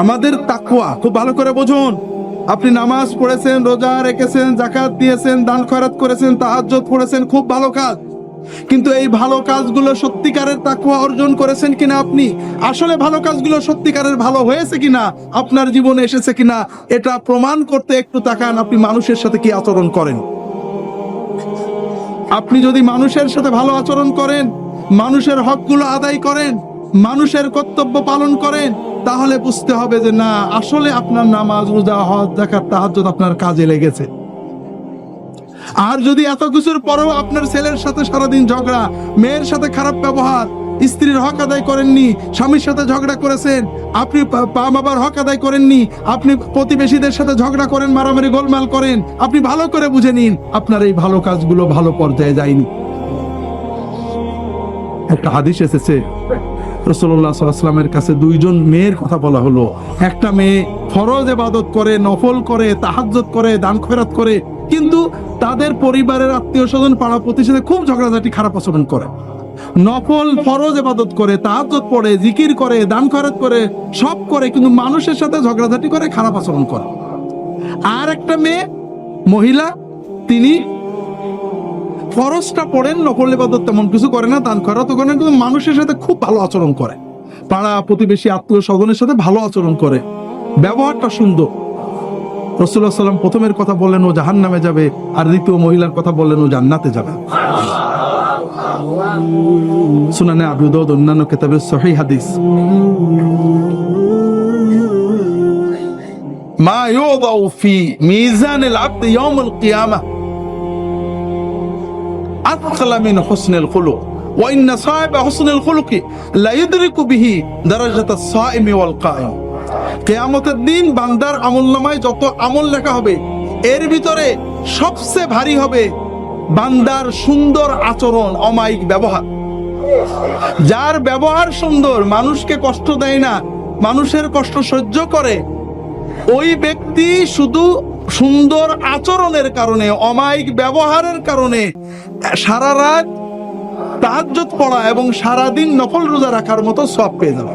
আমাদের তাকওয়া খুব ভালো করে বুঝুন। আপনি নামাজ পড়েছেন, রোজা রেখেছেন, যাকাত দিয়েছেন, দান খয়রাত করেছেন, তাহাজ্জুদ পড়েছেন, খুব ভালো কাজ। কিন্তু এই ভালো কাজগুলো সত্যিকারের তাকওয়া অর্জন করেছেন কিনা, আপনি আসলে ভালো কাজগুলো সত্যিকারের ভালো হয়েছে কিনা, আপনার জীবনে এসেছে কিনা, এটা প্রমাণ করতে একটু তাকান আপনি মানুষের সাথে কি আচরণ করেন। আপনি যদি মানুষের সাথে ভালো আচরণ করেন, মানুষের হকগুলো আদায় করেন, মানুষের কর্তব্য পালন করেন, তাহলে বুঝতে হবে যে না, আসলে আপনার নামাজ, রোজা, হজ, যাকাত, তাহাজ্জুদ আপনার কাজে লেগেছে। আর যদি এত কিছুর পরেও আপনার ছেলের সাথে সারাদিন ঝগড়া, মেয়ের সাথে খারাপ ব্যবহার, স্ত্রীর হক আদায় করেননি, স্বামীর সাথে ঝগড়া করেছেন, আপনি মা বাবার হক আদায় করেননি, আপনি প্রতিবেশীদের সাথে ঝগড়া করেন, মারামারি গোলমাল করেন, আপনি ভালো করে বুঝে নিন আপনার এই ভালো কাজগুলো ভালো পর্যায়ে যায়নি। একটা হাদিস এসেছে, রাসূলুল্লাহ সাল্লাল্লাহু আলাইহি ওয়াসাল্লামের কাছে দুইজন মেয়ের কথা বলা হলো। একটা মেয়ে ফরজ ইবাদত করে, নফল করে, তাহাজ্জুদ করে, দান খয়রাত করে, কিন্তু তাদের পরিবারের আত্মীয় স্বজন, পাড়া প্রতিবেশীদের খুব ঝগড়াঝাটি, খারাপ আচরণ করে। নফল ফরজ ইবাদত করে, তাহাজ্জুদ পড়ে, জিকির করে, দান খয়রাত করে, সব করে, কিন্তু মানুষের সাথে ঝগড়াঝাটি করে, খারাপ আচরণ করে। আর একটা মেয়ে, মহিলা, তিনি ফরজটা পড়েন, নফল ইবাদত তেমন কিছু করে না, দান খয়রাত করে না, কিন্তু মানুষের সাথে খুব ভালো আচরণ করে, পাড়া প্রতিবেশী আত্মীয় স্বজনের সাথে ভালো আচরণ করে, ব্যবহারটা সুন্দর। রাসূলুল্লাহ সাল্লাল্লাহু আলাইহি ওয়াসাল্লাম প্রথমের কথা বললেন ও জাহান্নামে যাবে, আর দ্বিতীয় মহিলার কথা বললেন ও জান্নাতে যাবে। সুনানে আবু দাউদ, অন্যান্য কিতাবে সহিহ হাদিস। মা ইউদাউ ফি মিজানিল আবদ ইয়াউমুল কিয়ামাহ আথকালা মিন হুসনিল খুলুক ওয়া ইন্না সাহিবা হুসনিল খুলুকি লা ইউদরিকু বিহি দারাজাতাস সাইমি ওয়াল কায়িম। কিয়ামতের দিন বান্দার আমলনামায় যত আমল লেখা হবে, এর ভিতরে সবচেয়ে ভারী হবে বান্দার সুন্দর আচরণ, অমায়িক ব্যবহার। যার ব্যবহার সুন্দর, মানুষকে কষ্ট দেয় না, মানুষের কষ্ট সহ্য করে, ওই ব্যক্তি শুধু সুন্দর আচরণের কারণে, অমায়িক ব্যবহারের কারণে সারা রাত তাহাজ্জুদ পড়া এবং সারাদিন নফল রোজা রাখার মতো সওয়াব পেয়ে যাবে।